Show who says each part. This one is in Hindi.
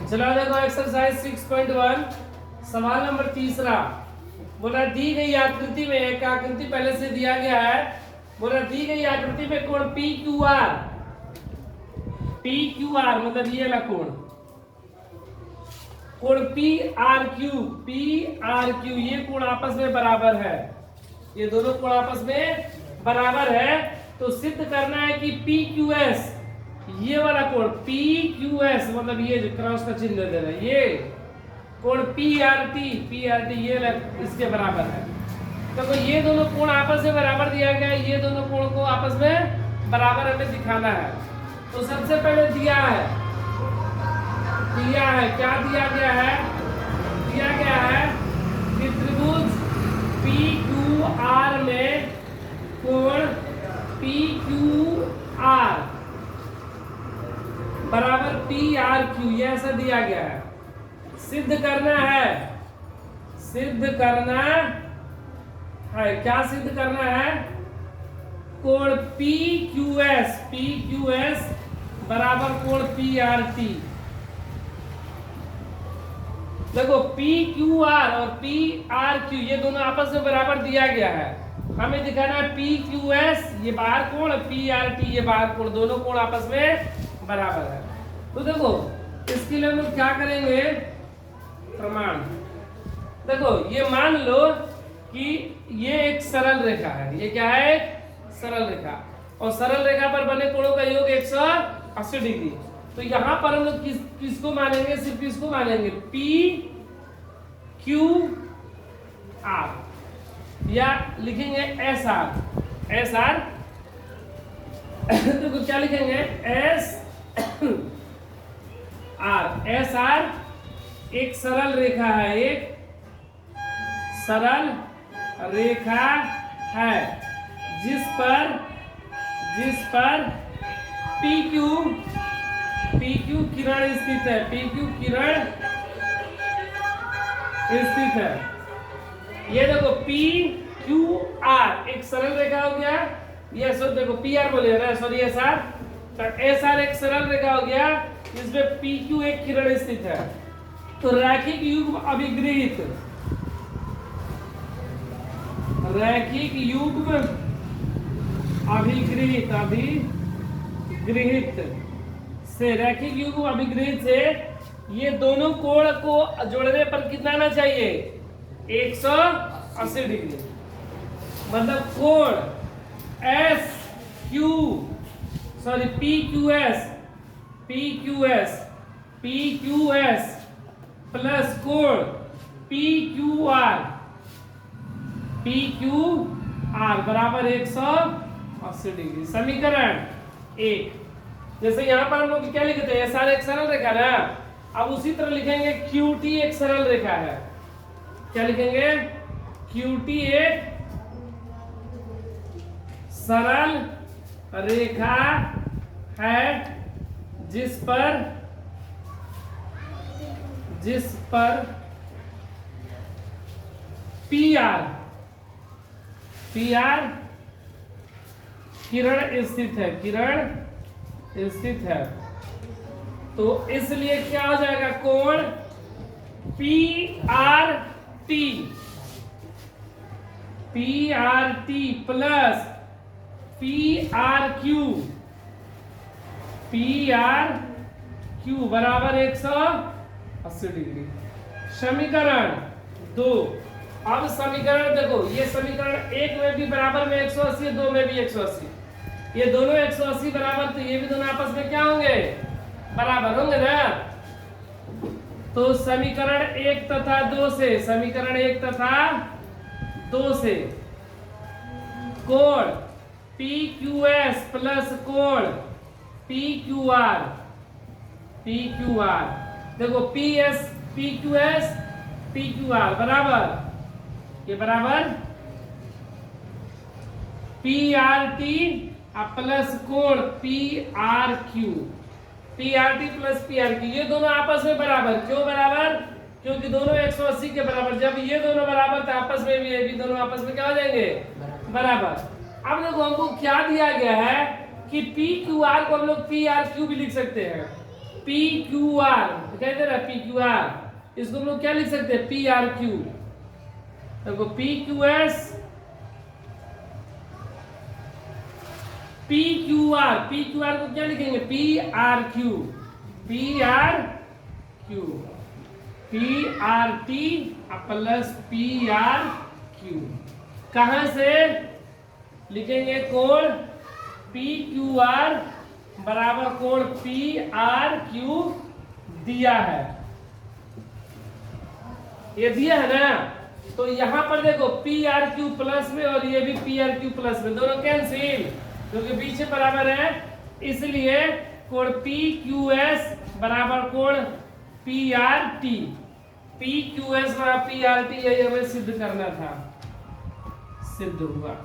Speaker 1: चलो देखो एक्सरसाइज 6.1 सवाल नंबर तीसरा। बोला दी गई आकृति में एक आकृति पहले से दिया गया है। बोला दी गई आकृति में कोण पी क्यू आर मतलब ये वाला कोण पी आर क्यू ये कोण आपस में बराबर है। ये दोनों कोण आपस में बराबर है तो सिद्ध करना है कि पी क्यू एस ये वाला कोण पी क्यू एस मतलब ये जो क्रॉस का चिन्ह दे रहा है ये कोण पी आर टी ये इसके बराबर है। तो ये दोनों कोण आपस में बराबर दिया गया है। ये दोनों कोण को आपस में बराबर हमें दिखाना है। तो सबसे पहले दिया है क्या दिया गया है कि त्रिभुज पी क्यू आर में कोण पी क्यू आर बराबर पी आर क्यू ये ऐसा दिया गया है। सिद्ध करना है क्या सिद्ध करना है कोण पी क्यू एस बराबर कोण पी आर टी। देखो पी क्यू आर और पी आर क्यू ये दोनों आपस में बराबर दिया गया है। हमें दिखाना है पी क्यू एस ये बाहर कोण पी आर टी ये बाहर कोण दोनों कोण आपस में बराबर है। तो देखो इसके लिए हम लोग क्या करेंगे प्रमाण। देखो ये मान लो कि ये एक सरल रेखा है। ये क्या है सरल रेखा और सरल रेखा पर बने कोणों का योग 180 डिग्री। तो यहां पर हम लोग किसको मानेंगे सिर्फ इसको मानेंगे पी क्यू आर या लिखेंगे एस आर तो क्या लिखेंगे एस आर एक सरल रेखा है जिस पर पी क्यू किरण स्थित है। ये देखो पी क्यू आर एक सरल रेखा हो गया। ये देखो पी आर बोले ना सॉरी एस आर तो एस आर एक सरल रेखा हो गया जिसमें पी क्यू एक किरण स्थित है। तो रैखिक युग्म अभिगृहित से ये दोनों कोण को जोड़ने पर कितना आना चाहिए 180 डिग्री। मतलब कोण पी क्यू एस प्लस कोण पी क्यू आर बराबर 180 डिग्री। समीकरण 1 जैसे यहाँ पर हम लोग क्या लिखते हैं एस आर एक सरल रेखा ना। अब उसी तरह लिखेंगे क्यू टी एक सरल रेखा है। क्या लिखेंगे क्यू टी एक सरल रेखा है जिस पर पी आर किरण स्थित है। तो इसलिए क्या हो जाएगा कोण P R T plus P R Q बराबर 180 डिग्री। समीकरण 2 अब समीकरण देखो ये समीकरण 1 में भी बराबर में 180 2 में भी 180 ये दोनों 180 बराबर तो ये भी दोनों आपस में क्या होंगे बराबर होंगे ना। तो समीकरण 1 तथा 2 से कोण पी क्यू एस प्लस कोण पी क्यू आर देखो पी क्यू आर बराबर ये बराबर पी आर टी प्लस कोण P R T plus P R Q ये दोनों आपस में बराबर। क्यों बराबर क्योंकि दोनों 180 के बराबर। जब ये दोनों बराबर तो आपस में भी ये भी दोनों आपस में क्या हो जाएंगे बराबर। अब देखो हमको क्या दिया गया है कि पी क्यू आर को हम लोग पी आर क्यू भी लिख सकते हैं। पी क्यू आर दिखाई दे रहा है, पी क्यू आर, इसको हम लोग क्या लिख सकते हैं, पी आर क्यू। देखो P Q S, P Q R को क्या लिखेंगे, P R Q, P R Q, P R T plus P R Q. कहां से लिखेंगे, कोण पी क्यू आर बराबर कोण पी आर क्यू दिया है, ये दिया है ना। तो यहां पर देखो पी आर क्यू प्लस में और ये भी पी आर क्यू प्लस में, दोनों कैंसिल क्योंकि बीच में बराबर है, इसलिए कोण पी क्यू एस बराबर कोण P R T, P Q S बराबर पी आर टी, यही हमें सिद्ध करना था, सिद्ध हुआ।